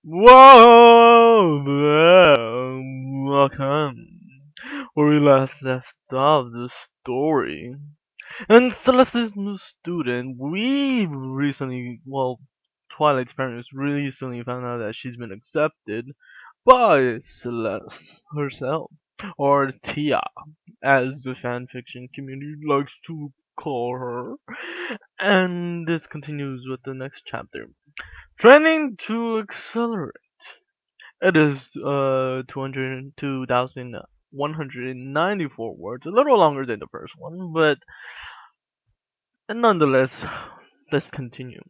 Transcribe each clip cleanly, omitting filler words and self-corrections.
Whoa! Welcome. Where we last left off the story. And Celeste's new student, Twilight's parents recently found out that she's been accepted by Celeste herself, or Tia, as the fanfiction community likes to call her. And this continues with the next chapter. Training to accelerate. It is 202,194 words, a little longer than the first one, but nonetheless, let's continue.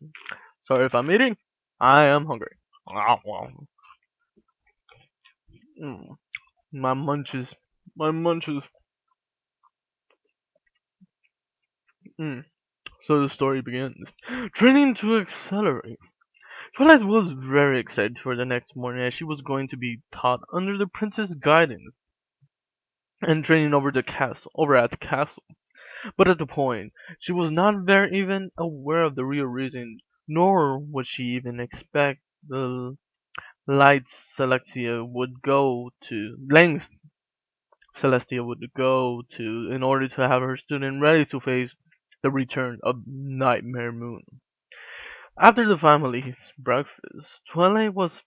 Sorry if I'm eating. I am hungry. Mm, my munches. My munches. Mm. So the story begins. Training to accelerate. Twilight was very excited for the next morning as she was going to be taught under the prince's guidance and training over at the castle. But at the point, she was not there even aware of the real reason, nor would she even expect the lengths Celestia would go to in order to have her student ready to face the return of Nightmare Moon. After the family's breakfast, Twilight was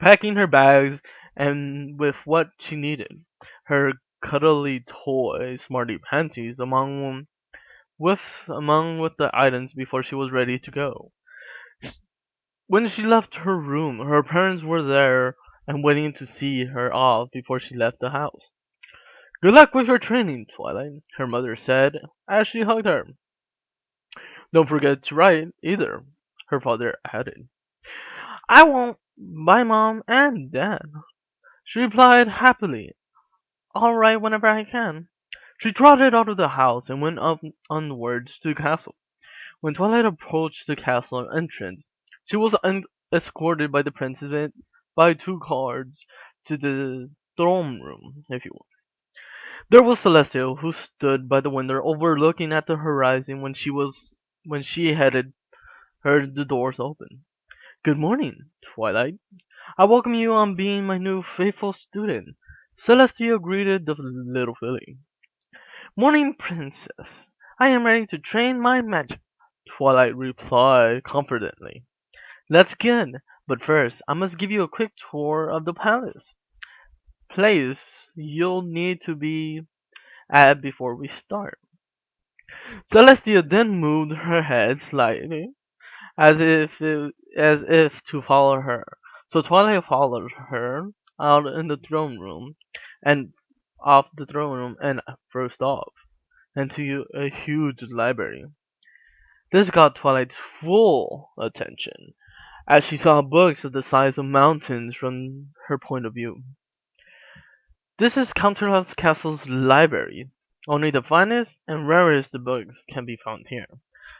packing her bags and with what she needed. Her cuddly toy, Smarty Panties, among with the items before she was ready to go. When she left her room, her parents were there and waiting to see her off before she left the house. Good luck with your training, Twilight, her mother said as she hugged her. Don't forget to write, either, her father added. I won't. Bye, Mom and Dad, she replied happily. I'll write whenever I can. She trotted out of the house and went up onwards to the castle. When Twilight approached the castle entrance, she was escorted by the princess by two guards to the throne room, if you will. There was Celestia, who stood by the window overlooking at the horizon when she heard the doors open. Good morning, Twilight. I welcome you on being my new faithful student. Celestia greeted the little filly. Morning, princess. I am ready to train my magic, Twilight replied confidently. That's good, but first I must give you a quick tour of the place you'll need to be at before we start. Celestia then moved her head slightly, as if to follow her. So Twilight followed her out in the throne room and off the throne room and first off into a huge library. This got Twilight's full attention, as she saw books of the size of mountains from her point of view. This is Counterhouse Castle's library. Only the finest and rarest books can be found here.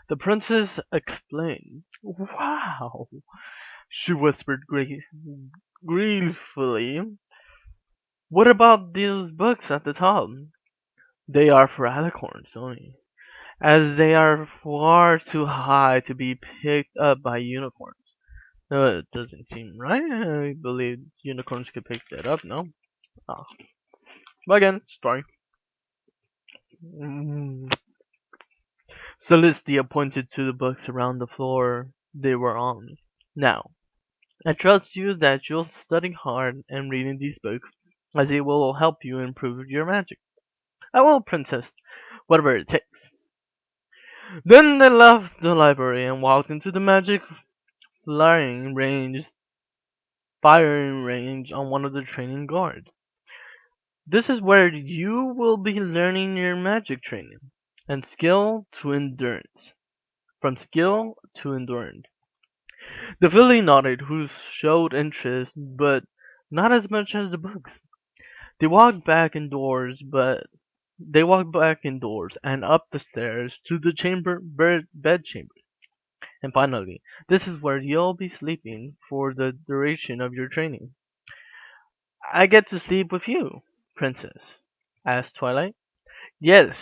The princess explained. Wow, she whispered gleefully. What about these books at the top? They are for alicorns only, as they are far too high to be picked up by unicorns. No, it doesn't seem right. I believe unicorns could pick that up, no? Oh. But again, story. Mm. Celestia pointed to the books around the floor they were on. Now, I trust you that you'll study hard and reading these books, as it will help you improve your magic. I will, princess, whatever it takes. Then they left the library and walked into the magic firing range firing range on one of the training guards. This is where you will be learning your magic training and skill to endurance. From skill to endurance. The filly nodded, who showed interest, but not as much as the books. They walked back indoors, and up the stairs to the bedchamber. And finally, this is where you'll be sleeping for the duration of your training. I get to sleep with you, princess, asked Twilight. Yes,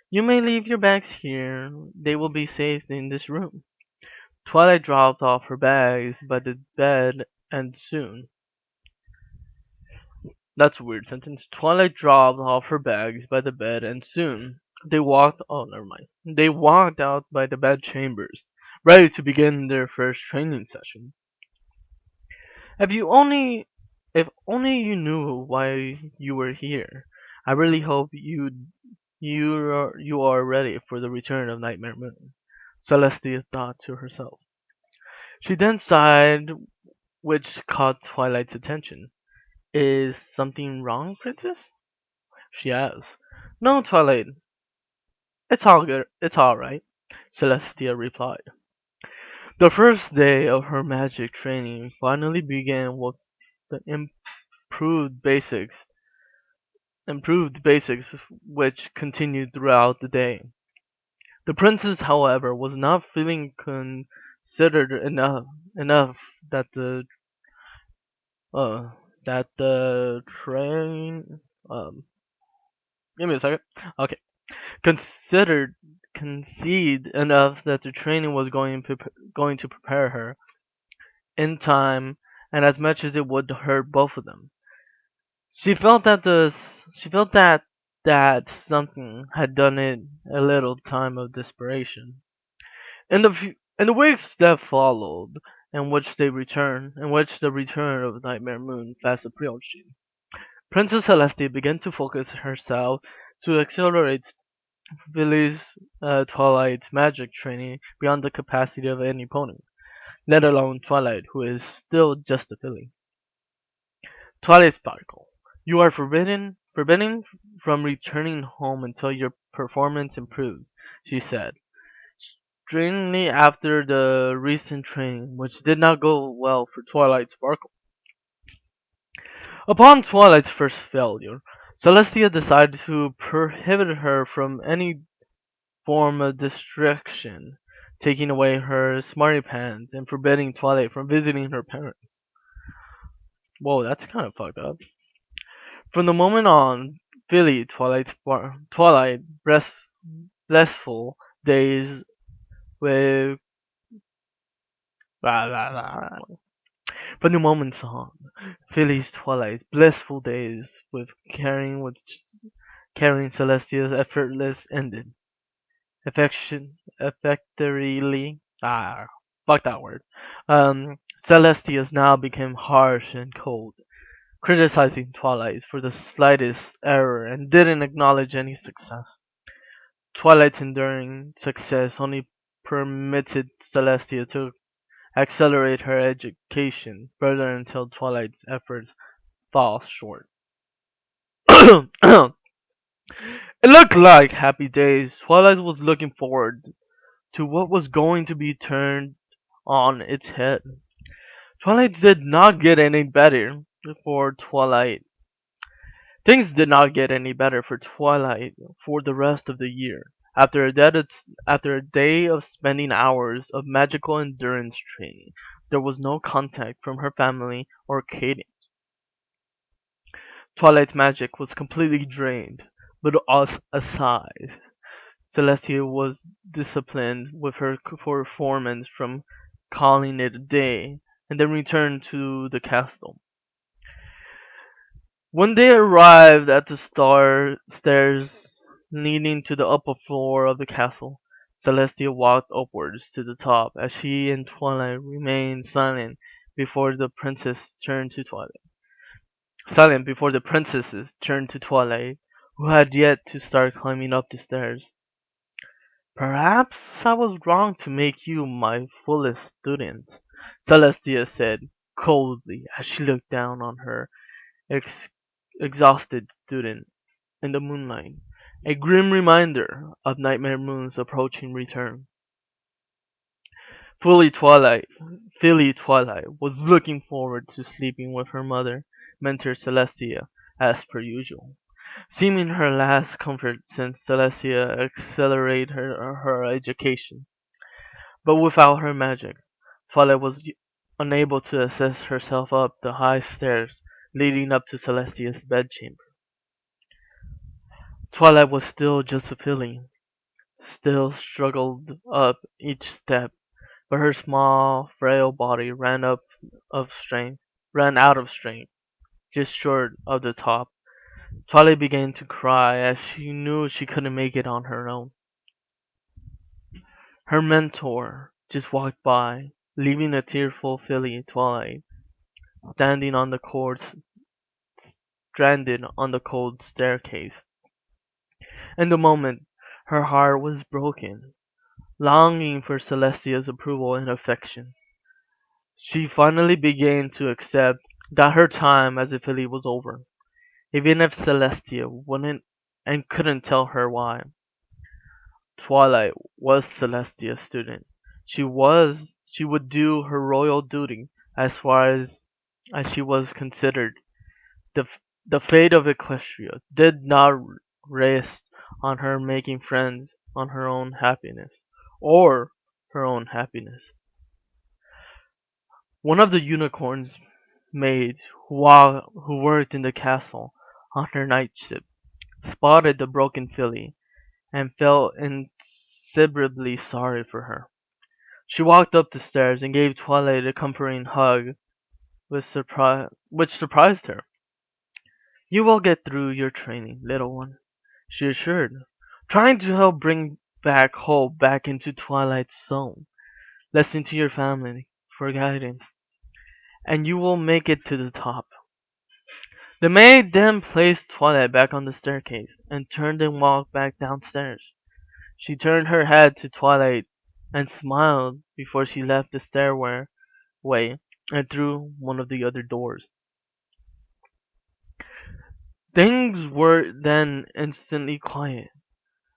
you may leave your bags here. They will be safe in this room. Twilight dropped off her bags by the bed and soon. That's a weird sentence. Twilight dropped off her bags by the bed, and soon they walked. Oh, never mind. They walked out by the bed chambers, ready to begin their first training session. If you only, if only you knew why you were here. I really hope you are ready for the return of Nightmare Moon. Celestia thought to herself. She then sighed, which caught Twilight's attention. Is something wrong, Princess? She asked. No, Twilight. It's all good. It's all right. Celestia replied. The first day of her magic training finally began with the improved basics, which continued throughout the day. The princess, however, was not feeling considered enough that the uh train give me a second. Okay. Considered concede enough that the training was going to prepare her in time and as much as it would hurt both of them. She felt that something had done it a little time of desperation. In the weeks that followed, in which the return of Nightmare Moon fast approached, Princess Celestia began to focus herself to accelerate Billy's Twilight's magic training beyond the capacity of any pony, let alone Twilight, who is still just a filly. Twilight Sparkle, you are forbidden from returning home until your performance improves, she said, sternly after the recent training, which did not go well for Twilight Sparkle. Upon Twilight's first failure, Celestia decided to prohibit her from any form of distraction, taking away her smarty pants and forbidding Twilight from visiting her parents. Whoa, that's kind of fucked up. From the moment on, Twilight blissful days with from the moment on, Philly's Twilight's blissful days carrying Celestia's effortless ended. Effectively, fuck that word. Celestia's now became harsh and cold, criticizing Twilight for the slightest error and didn't acknowledge any success. Twilight's enduring success only permitted Celestia to accelerate her education further until Twilight's efforts fall short. It looked like happy days. Twilight was looking forward to what was going to be turned on its head. Twilight did not get any better for Twilight. Things did not get any better for Twilight for the rest of the year. After a day of spending hours of magical endurance training, there was no contact from her family or Katie. Twilight's magic was completely drained, but aside, Celestia was disciplined with her performance from calling it a day, and then returned to the castle. When they arrived at the stairs leading to the upper floor of the castle, Celestia walked upwards to the top as she and Twilight remained before the princess turned to Twilight. Silent before the princesses turned to Twilight, who had yet to start climbing up the stairs. Perhaps I was wrong to make you my fullest student, Celestia said coldly as she looked down on her ex- exhausted student in the moonlight, a grim reminder of Nightmare Moon's approaching return. Fully Twilight, Philly Twilight was looking forward to sleeping with her mother, Mentor Celestia, as per usual, seeming her last comfort since Celestia accelerated her education. But without her magic, Twilight was unable to assist herself up the high stairs leading up to Celestia's bedchamber. Twilight was still just a filly, still struggled up each step, but her small, frail body ran up of strength, ran out of strength, just short of the top. Twilight began to cry as she knew she couldn't make it on her own. Her mentor just walked by, leaving a tearful filly Twilight standing on the cold, stranded on the cold staircase. In the moment, her heart was broken, longing for Celestia's approval and affection. She finally began to accept that her time as a filly was over, even if Celestia wouldn't and couldn't tell her why. Twilight was Celestia's student. She would do her royal duty as far as she was considered. The the fate of Equestria did not rest on her making friends on her own happiness or her own happiness. One of the unicorns maids who worked in the castle on her night shift spotted the broken filly and felt inexpressibly sorry for her. She walked up the stairs and gave Twilight a comforting hug which surprised her. "You will get through your training, little one," she assured, trying to help bring back hope back into Twilight's soul. "Listen to your family for guidance, and you will make it to the top." The maid then placed Twilight back on the staircase and turned and walked back downstairs. She turned her head to Twilight and smiled before she left the stairway and through one of the other doors. Things were then instantly quiet,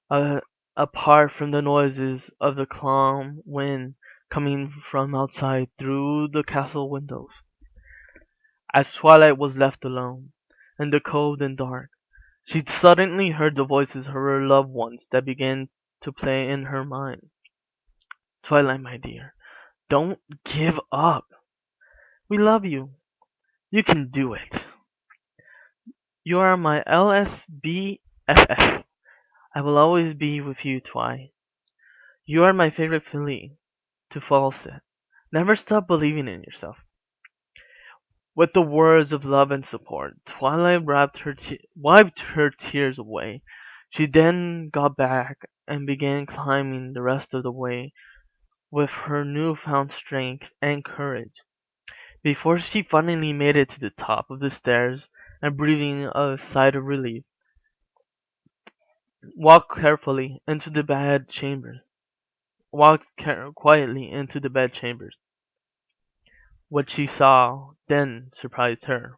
uh, apart from the noises of the calm wind coming from outside through the castle windows. As Twilight was left alone, in the cold and dark, she suddenly heard the voices of her loved ones that began to play in her mind. "Twilight, my dear, don't give up. We love you. You can do it. You are my LSBFF. I will always be with you, Twi. You are my favorite filly to false it. Never stop believing in yourself." With the words of love and support, Twilight wiped her tears away. She then got back and began climbing the rest of the way with her newfound strength and courage. Before she finally made it to the top of the stairs and breathing a sigh of relief, walked carefully into the bed chambers. Quietly into the bed chambers. What she saw then surprised her.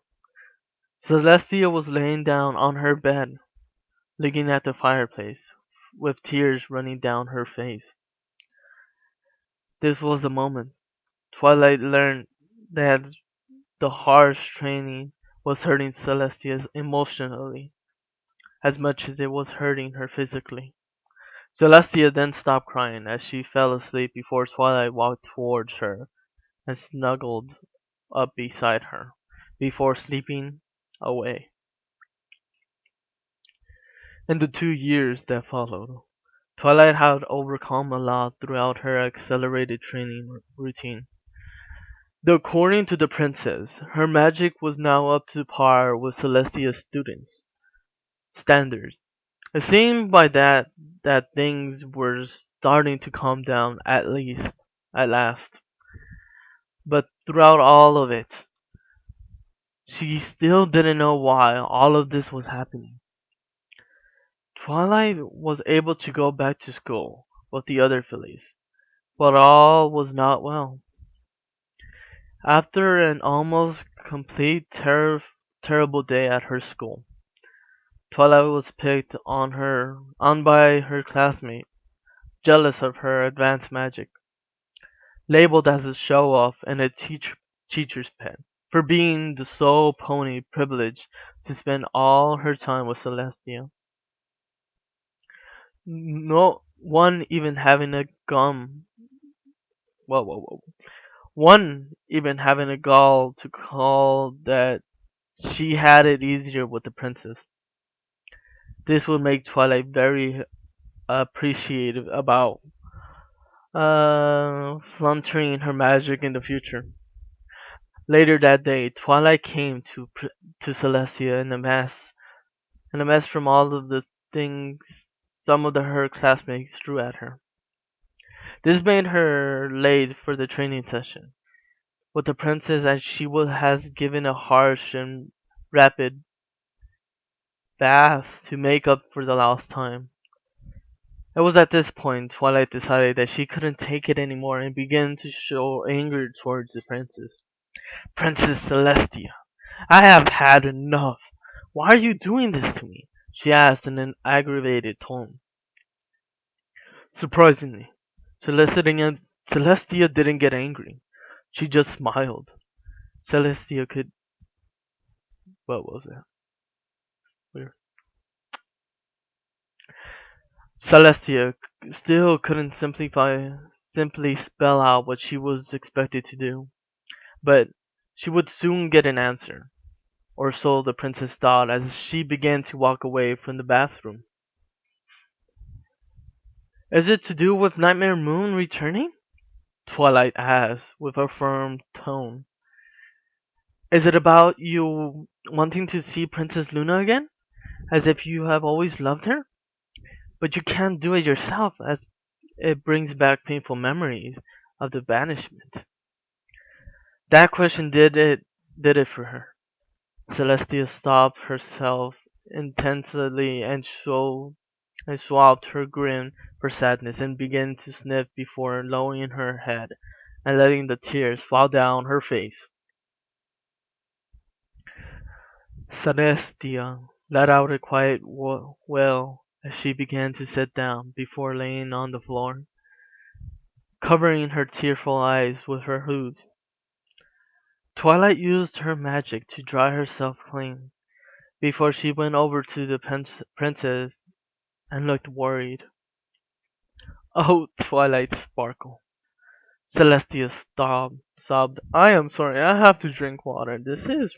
Celestia was laying down on her bed, looking at the fireplace, with tears running down her face. This was the moment Twilight learned that the harsh training was hurting Celestia emotionally as much as it was hurting her physically. Celestia then stopped crying as she fell asleep before Twilight walked towards her and snuggled up beside her before sleeping away. In the 2 years that followed, Twilight had overcome a lot throughout her accelerated training routine. Though according to the princess, her magic was now up to par with Celestia's students' standards. It seemed by that things were starting to calm down at last. But throughout all of it, she still didn't know why all of this was happening. Twilight was able to go back to school with the other fillies, but all was not well. After an almost complete terrible day at her school, Twilight was picked on by her classmate, jealous of her advanced magic, labeled as a show-off and a teacher's pet, for being the sole pony privileged to spend all her time with Celestia. No one even having a gum whoa whoa whoa. One even having a gall to call that she had it easier with the princess. This would make Twilight very appreciative about flauntering her magic in the future. Later that day, Twilight came to Celestia in a mess from all of the things some of her classmates threw at her. This made her late for the training session with the princess, as she has given a harsh and rapid bath to make up for the lost time. It was at this point Twilight decided that she couldn't take it anymore and began to show anger towards the princess. Princess Celestia, I have had enough. Why are you doing this to me? She asked in an aggravated tone. Surprisingly, Celestia didn't get angry. She just smiled. Celestia could. What was it? Weird. Celestia still couldn't simply spell out what she was expected to do, but she would soon get an answer, or so the princess thought as she began to walk away from the bathroom. Is it to do with Nightmare Moon returning? Twilight asked with a firm tone. Is it about you wanting to see Princess Luna again? As if you have always loved her? But you can't do it yourself, as it brings back painful memories of the banishment. That question did it for her. Celestia stopped herself intensely and swapped her grin for sadness and began to sniff before lowering her head and letting the tears fall down her face. Celestia let out a quiet wail as she began to sit down before laying on the floor, covering her tearful eyes with her hood. Twilight used her magic to dry herself clean before she went over to the princess and looked worried. Oh, Twilight Sparkle. Celestia sobbed. I am sorry, I have to drink water. This is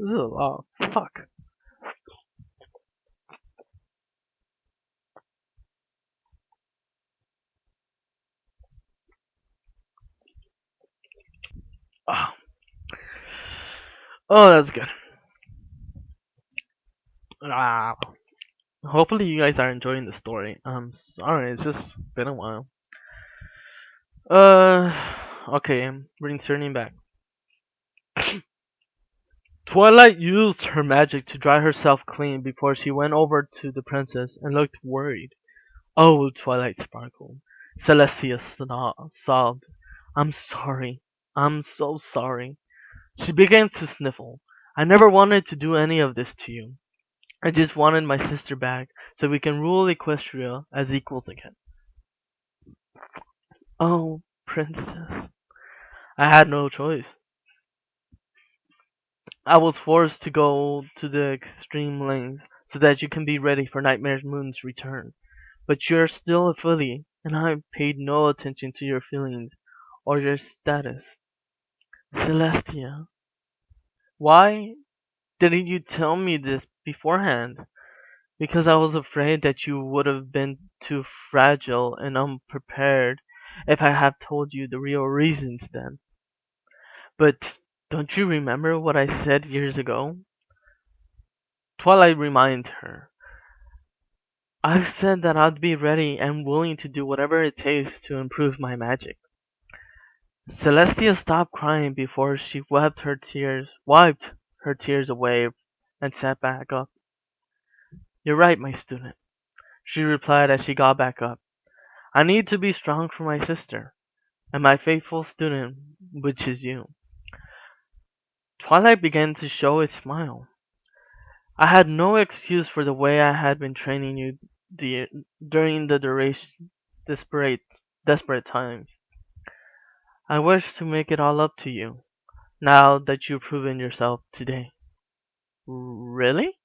a lot. Fuck. Oh, oh that's good. Ah, hopefully you guys are enjoying the story. I'm sorry, it's just been a while. Uh, okay, I'm returning back. Twilight used her magic to dry herself clean before she went over to the princess and looked worried. Oh, Twilight Sparkle. Celestia sobbed. I'm sorry. I'm so sorry. She began to sniffle. I never wanted to do any of this to you. I just wanted my sister back so we can rule Equestria as equals again. Oh, princess. I had no choice. I was forced to go to the extreme lengths so that you can be ready for Nightmare Moon's return. But you're still a filly, and I paid no attention to your feelings or your status. Celestia, why didn't you tell me this beforehand? Because I was afraid that you would have been too fragile and unprepared if I had told you the real reasons then. But don't you remember what I said years ago? Twilight reminded her. I said that I'd be ready and willing to do whatever it takes to improve my magic. Celestia stopped crying before she wiped her tears away and sat back up. You're right, my student, she replied as she got back up. I need to be strong for my sister, and my faithful student, which is you. Twilight began to show a smile. I had no excuse for the way I had been training you dear, during the desperate, desperate times. I wish to make it all up to you, now that you've proven yourself today. Really?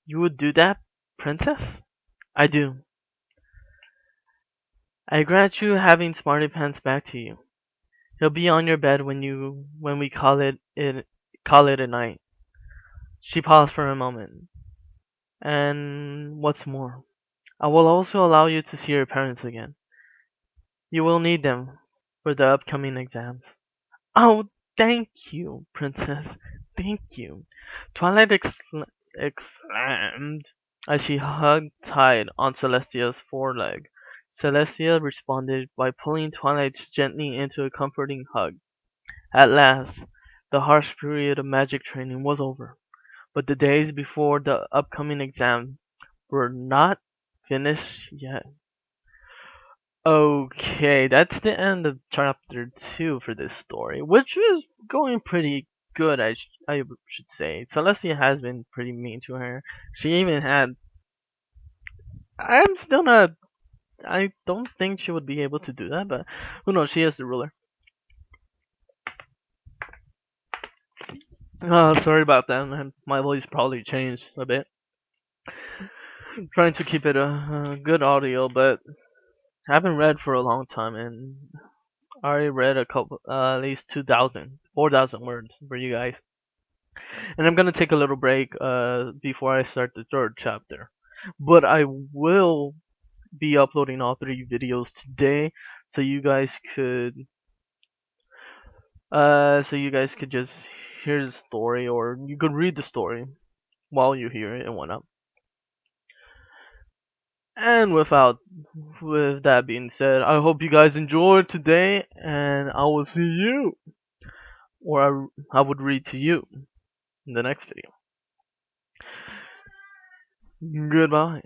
You would do that, princess? I do. I grant you having Smarty Pants back to you. He'll be on your bed when we call it a night. She paused for a moment. And what's more, I will also allow you to see your parents again. You will need them for the upcoming exams. Oh, thank you, princess. Thank you. Twilight exclaimed as she hugged tight on Celestia's foreleg. Celestia responded by pulling Twilight gently into a comforting hug. At last, the harsh period of magic training was over, but the days before the upcoming exam were not finished yet. Okay, that's the end of chapter 2 for this story, which is going pretty good, I should say. Celestia has been pretty mean to her. She even had. I'm still not. I don't think she would be able to do that, but who knows? She is the ruler. Sorry about that, man. My voice probably changed a bit. I'm trying to keep it a good audio, but I haven't read for a long time, and I already read a couple, at least 2,000, 4,000 words for you guys. And I'm gonna take a little break before I start the third chapter. But I will be uploading all 3 videos today, so you guys could just hear the story, or you could read the story while you hear it and whatnot. And with that being said, I hope you guys enjoyed today, and I will see you, or I would read to you in the next video. Goodbye.